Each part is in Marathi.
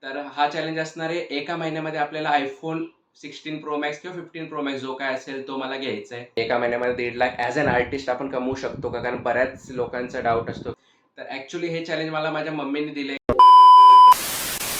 तर हा चॅलेंज असणार आहे, एका महिन्यामध्ये आपल्याला iPhone 16 Pro Max किंवा 15 Pro Max जो काय असेल तो मला घ्यायचा आहे. एका महिन्यामध्ये 1,50,000 ॲज अन आर्टिस्ट आपण कमवू शकतो का? कारण बऱ्याच लोकांचा डाऊट असतो. तर ॲक्चुअली हे चॅलेंज मला माझ्या मम्मीने दिलंय.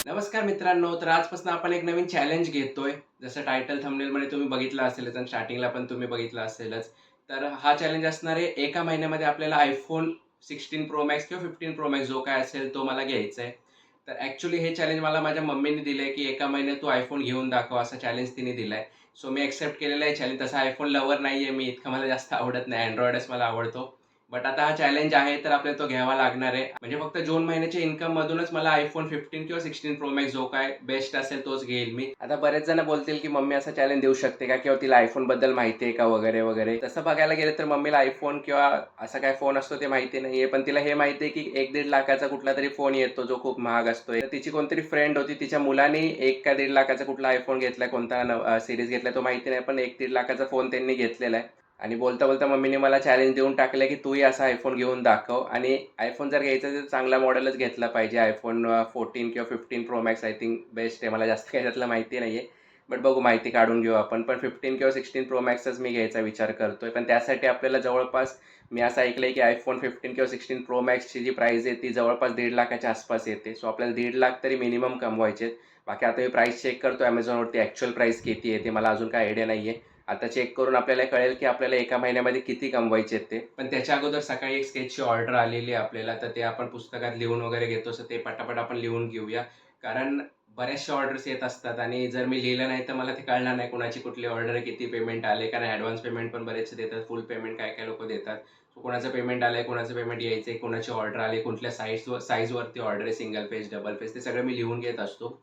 नमस्कार मित्रांनो, तर आजपासून आपण एक नवीन चॅलेंज घेतोय. जसं टायटल थंबनेलमध्ये तुम्ही बघितलं असेलच आणि स्टार्टिंगला पण तुम्ही बघितलं असेलच. तर हा चॅलेंज असणार आहे, एका महिन्यामध्ये आपल्याला iPhone 16 Pro Max किंवा 15 Pro Max जो काय असेल तो मला घ्यायचा आहे. तर ॲक्चुअली हे चॅलेंज मला माझ्या मम्मीने दिलंय, की एका महिन्यात तू iPhone घेऊन दाखव असा चॅलेंज तिने दिलाय. सो मी एक्सेप्ट केलेला आहे चॅलेंज. तसा iPhone लव्हर नाहीये मी, इतकं मला जास्त आवडत नाही. Androidच मला आवडतो. बट आता हा चॅलेंज आहे तर आपल्याला तो घ्यावा लागणार आहे. म्हणजे फक्त जून महिन्याच्या इन्कममधूनच मला iPhone 15 किंवा 16 Pro Max जो काय बेस्ट असेल तोच घेईल मी. आता बरेच जण बोलतील, की मम्मी असा चॅलेंज देऊ शकते का? किंवा तिला iPhoneबद्दल माहिती आहे का? वगैरे, वगैरे. तसं बघायला गेलं तर मम्मीला iPhone किंवा असा काय फोन असतो ते माहिती नाहीये. पण तिला हे माहिती आहे, की 1-1.5 लाखाचा कुठलातरी फोन येतो जो खूप महाग असतो. तर तिची कोणतरी फ्रेंड होती, तिच्या मुलाने 1 का 1.5 लाखाचा कुठला iPhone घेतलाय, कोणता सीरीज घेतलाय तो माहिती नाही. पण 1-1.5 लाखाचा फोन त्यांनी घेतलेला आहे. आणि बोलता-बोलता मम्मीने मला चॅलेंज देऊन टाकलं, की तूही असा iPhone घेऊन दाखव आणि iPhone जर घ्यायचा असेल तर चांगला मॉडेलच घेतला पाहिजे. iPhone 14 किंवा 15 Pro Max I think best आहे. मला जास्त काही त्यातलं माहिती नाहीये. बट बघू माहिती काढून घेऊ आपण. पण 15 किंवा 16 Pro Maxच मी घ्यायचा विचार करतोय. पण त्यासाठी आपल्याला जवळपास मी असं ऐकलंय, की iPhone 15 किंवा 16 Pro Maxची जी प्राईस आहे ती जवळपास 1.5 लाखाच्या आसपास येते. सो आपल्याला 1.5 लाख तरी मिनिमम कमवायचे. बाकी आता मी प्राईस चेक करतो Amazonवरती ॲक्चुअल प्राईस किती आहे ते मला अजून काही आयडिया नाहीये. आता चेक करून आपल्याला कळेल, की आपल्याला एका महिन्यामध्ये किती कमवायचे ते. पण त्याच्या अगोदर सकाळी एक स्केचची ऑर्डर आलेली आहे आपल्याला, तर ते आपण पुस्तकात लिहून वगैरे घेतो, तर ते पटापट आपण लिहून घेऊया. कारण बऱ्याचशा ऑर्डर्स येत असतात आणि जर मी लिहिलं नाही, तर मला ते कळणार नाही कुणाची कुठली ऑर्डर आहे, किती पेमेंट आले. कारण ॲडव्हान्स पेमेंट पण बरेचसे देतात, फुल पेमेंट काही-काही लोकं देतात. सो कोणाचं पेमेंट आलंय, कोणाचं पेमेंट यायचंय, कोणाची ऑर्डर आली, कुठल्या साईजवरती ऑर्डर आहे, सिंगल पेज, डबल पेज, ते सगळं मी लिहून घेत असतो.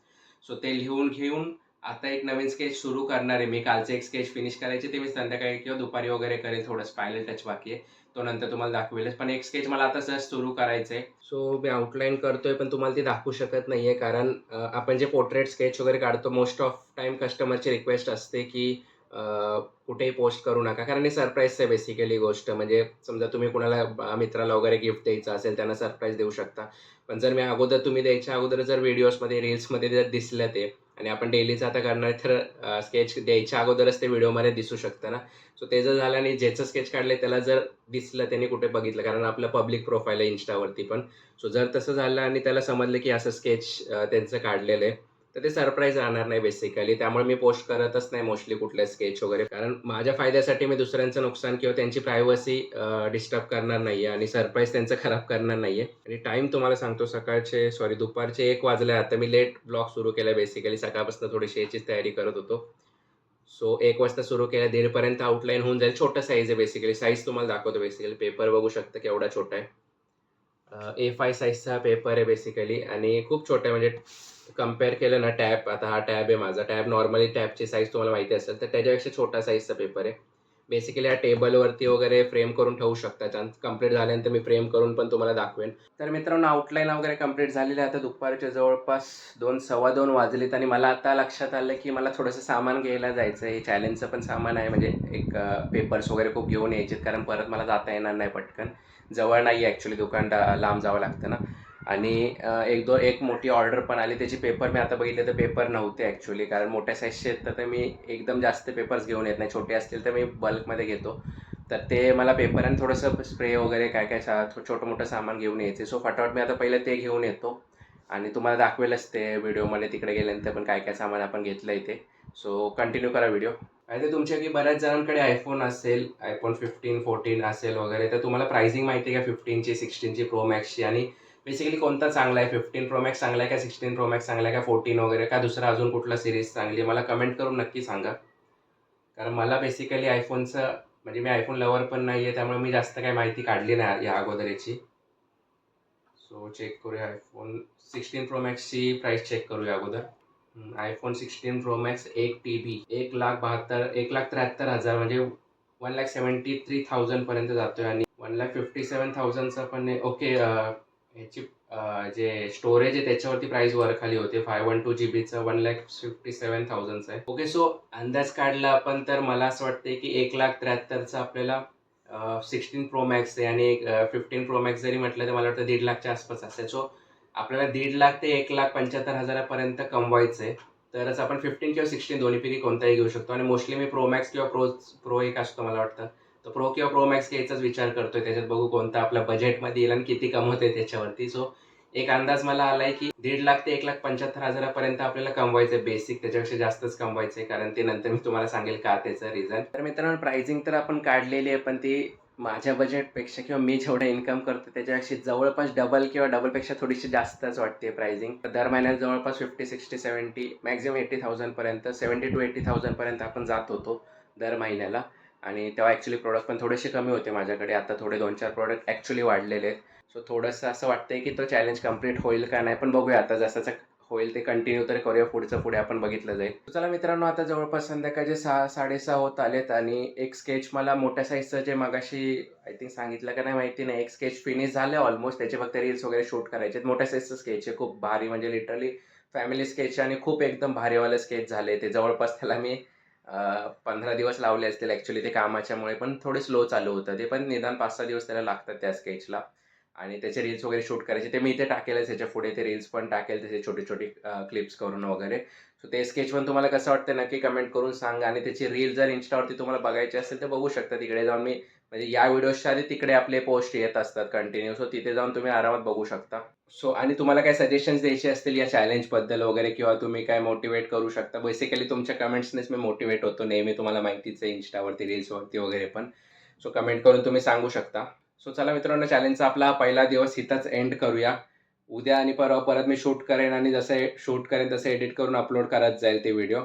सो ते लिहून घेऊन आता एक नवीन स्केच सुरू करणार आहे मी. कालचे एक स्केच फिनिश करायचे ते मी संध्याकाळी किंवा दुपारी वगैरे करेल. थोडं फायनल टच बाकी आहे. तो नंतर तुम्हाला दाखवेलच. पण एक स्केच मला आता सहज सुरू करायचं आहे. सो मी आउटलाईन करतोय पण तुम्हाला ती दाखवू शकत नाहीये कारण आपण जे पोर्ट्रेट स्केच वगैरे काढतो मोस्ट ऑफ टाईम कस्टमरची रिक्वेस्ट असते की कुठेही पोस्ट करू नका. कारण हे सरप्राईज आहे बेसिकली गोष्ट. म्हणजे समजा तुम्ही कुणाला मित्राला वगैरे गिफ्ट द्यायचं असेल त्यांना सरप्राईज देऊ शकता. पण जर मी अगोदर तुम्ही द्यायच्या अगोदर जर व्हिडिओजमध्ये, रील्समध्ये जर दिसलं ते आणि आपण डेलीचं आता करणार तर स्केच द्यायच्या अगोदरच ते व्हिडिओमध्ये दिसू शकतं ना. सो ते जर झालं आणि ज्याचं स्केच काढलंय त्याला जर दिसलं, त्याने कुठे बघितलं कारण आपलं पब्लिक प्रोफाईल आहे Instaवरती पण. सो जर तसं झालं आणि त्याला समजलं की असं स्केच त्यांचं काढलेलं आहे, तर ते सरप्राईज राहणार नाही बेसिकली. त्यामुळे मी पोस्ट करतच नाही मोस्टली कुठले स्केच वगैरे. कारण माझ्या फायद्यासाठी मी दुसऱ्यांचं नुकसान किंवा त्यांची प्रायव्हसी डिस्टर्ब करणार नाहीये आणि सरप्राईज त्यांचं खराब करणार नाहीये. आणि टाईम तुम्हाला सांगतो दुपारचे 1 वाजले. आता मी लेट ब्लॉग सुरू केला बेसिकली. सकाळपासून थोडीशी याचीच तयारी करत होतो. सो 1 वाजता सुरू केला, 1:30 पर्यंत आउटलाईन होऊन जाईल. छोटा साईज आहे बेसिकली. साईज तुम्हाला दाखवतो बेसिकली. पेपर बघू शकता केवढा छोटा आहे. A5 साइजचा पेपर आहे बेसिकली आणि खूप छोटा आहे म्हणजे कंपेअर केलं ना टॅब, आता हा टॅब आहे माझा. टॅब नॉर्मली टॅबची साईज तुम्हाला माहिती असेल, तर त्याच्यापेक्षा छोटा साईजचा पेपर आहे. बेसिकली हा टेबलवरती वगैरे फ्रेम करून ठेवू शकता. कंप्लीट झाल्यानंतर मी फ्रेम करून पण तुम्हाला दाखवेन. तर मित्रांनो आउटलाईन वगैरे कंप्लीट झालेली आहे. आता दुपारचे जवळपास 2, सव्वा 2 वाजलेत आणि मला आता लक्षात आलं, की मला थोडंसं सामान घ्यायला जायचं आहे. हे चॅलेंजचं पण सामान आहे म्हणजे एक पेपर्स वगैरे खूप घेऊन यायचे कारण परत मला जाता येणार नाही पटकन. जवळ नाही आहे ॲक्चुअली दुकान, लांब जावं लागतं ना. आणि एक मोठी ऑर्डर पण आली. त्याचे पेपर मी आता बघितले तर पेपर नव्हते ॲक्चुअली कारण मोठ्या साईजचे आहेत तर मी एकदम जास्त पेपर्स घेऊन येत नाही. छोटे असतील तर मी बल्कमध्ये घेतो. तर ते मला पेपर आणि थोडंसं स्प्रे वगैरे काय-काय छोटं-मोठं सामान घेऊन यायचं. सो फटाफट मी आता पहिलं ते घेऊन येतो आणि तुम्हाला दाखवेलच ते व्हिडिओमध्ये तिकडे गेल्यानंतर पण काय-काय सामान आपण घेतलंय ते. सो कंटिन्यू करा व्हिडिओ. आणि ते तुमच्यापैकी बऱ्याच जणांकडे iPhone असेल, iPhone 15, 14 असेल वगैरे, तर तुम्हाला प्राइसिंग माहिती आहे का 15ची, 16ची, Pro Maxची आणि बेसिकली कोणता चांगला आहे? 15 Pro Max चांगला आहे का 16 Pro Max चांगला आहे का 14 वगैरे का दुसरा अजून कुठला सीरीज चांगली आहे? मला कमेंट करून नक्की सांगा. कारण मला बेसिकली iPhoneचं म्हणजे मी iPhone लव्हर पण नाही आहे, त्यामुळे मी जास्त काही माहिती काढली नाही या अगोदर याची. सो चेक करूया iPhone 16 Pro Maxची प्राईस चेक करूया अगोदर. iPhone 16 Pro Max 1 TB 1,73,000 म्हणजे 1,73,000 पर्यंत जातोय आणि 1,57,000चा पण आहे. ओके ह्याची जे स्टोरेज आहे त्याच्यावरती प्राईस वर खाली होते. 512 जीबीचं 1,57,000चं आहे. ओके सो अंदाज काढला आपण तर मला असं वाटतंय की 1,73,000चं आपल्याला 16 Pro Max आहे आणि 15 Pro Max जरी म्हटलं तर मला वाटतं 1,50,000च्या आसपास असेल. सो आपल्याला 1.5 लाख ते 1,75,000 पर्यंत कमवायचंय. तरच आपण 15 किंवा 16 दोन्हीपैकी कोणताही घेऊ शकतो आणि मोस्टली मी प्रो मॅक्स किंवा प्रो एक असतो मला वाटतं. तर प्रो किंवा प्रो मॅक्स घ्यायचाच विचार करतोय. त्याच्यात बघू कोणता आपल्या बजेटमध्ये येईल आणि किती कमवतोय त्याच्यावरती. सो एक अंदाज मला आलाय की 1.5 लाख ते 1,75,000 पर्यंत आपल्याला कमवायचंय बेसिक. त्याच्यापेक्षा जास्तच कमवायचंय कारण ते नंतर मी तुम्हाला सांगेल का त्याचं रिझन. तर मित्रांनो प्राइसिंग तर आपण काढलेली आहे, पण ती माझ्या बजेटपेक्षा किंवा मी जेवढं इन्कम करतो त्याच्यापेक्षा जवळपास डबल किंवा डबलपेक्षा थोडीशी जास्तच वाटते प्राइसिंग. दर महिन्यात जवळपास 50, 60, 70 मॅक्सिमम 80,000 पर्यंत 70 to 80,000 पर्यंत आपण जात होतो दर महिन्याला. आणि तेव्हा ॲक्चुअली प्रॉडक्ट पण थोडेसे कमी होते माझ्याकडे. आता थोडे 2-4 प्रॉडक्ट ॲक्चुअली वाढलेले आहेत. सो थोडंसं असं वाटतंय की तो चॅलेंज कंप्लीट होईल का नाही, पण बघूया आता जसं होईल ते कंटिन्यू तर करूया. पुढे आपण बघितलं जाईल. तर चला मित्रांनो, आता जवळपास संध्याकाळचे 6-6:30 होत आलेत आणि एक स्केच मला मोठ्या साईजचं जे मगाशी आय थिंक सांगितलं का नाही माहिती नाही, एक स्केच फिनिश झालं ऑलमोस्ट. त्याचे फक्त रील्स वगैरे शूट करायचे आहेत. मोठ्या साईजचं स्केच आहे, खूप भारी, म्हणजे लिटरली फॅमिली स्केच आणि खूप एकदम भारीवालं स्केच झाले ते. जवळपास त्याला मी 15 दिवस लावले असतील ॲक्चुअली ते कामाच्यामुळे, पण थोडे स्लो चालू होतं ते. पण निदान 5-6 दिवस त्याला लागतात त्या स्केचला. आणि त्याचे रील्स वगैरे शूट करायचे ते मी इथे टाकेलच, ह्याच्या पुढे ते रील्स पण टाकेल त्याचे छोटी-छोटी क्लिप्स करून वगैरे. सो ते स्केच पण तुम्हाला कसं वाटतं नक्की कमेंट करून सांगा. आणि त्याची रील जर Instaवरती तुम्हाला बघायची असेल तर बघू शकता. तिकडे जाऊन मी, म्हणजे या व्हिडिओच्या आधी तिकडे आपले पोस्ट येत असतात कंटिन्यू. सो तिथे जाऊन तुम्ही आरामात बघू शकता. सो आणि तुम्हाला काही सजेशन्स द्यायचे असतील या चॅलेंजबद्दल वगैरे, किंवा तुम्ही काय मोटिवेट करू शकता. बेसिकली तुमच्या कमेंट्सनेच मी मोटिवेट होतो नेहमी, तुम्हाला माहितीच आहे Instaवरती, रील्सवरती वगैरे पण. सो कमेंट करून तुम्ही सांगू शकता. सो चला मित्रांनो, चॅलेंजचा आपला हा पहिला दिवस इथंच एंड करूया. उद्या आणि परवा परत मी शूट करेन आणि जसं शूट करेन तसं एडिट करून अपलोड करत जाईल ते व्हिडिओ.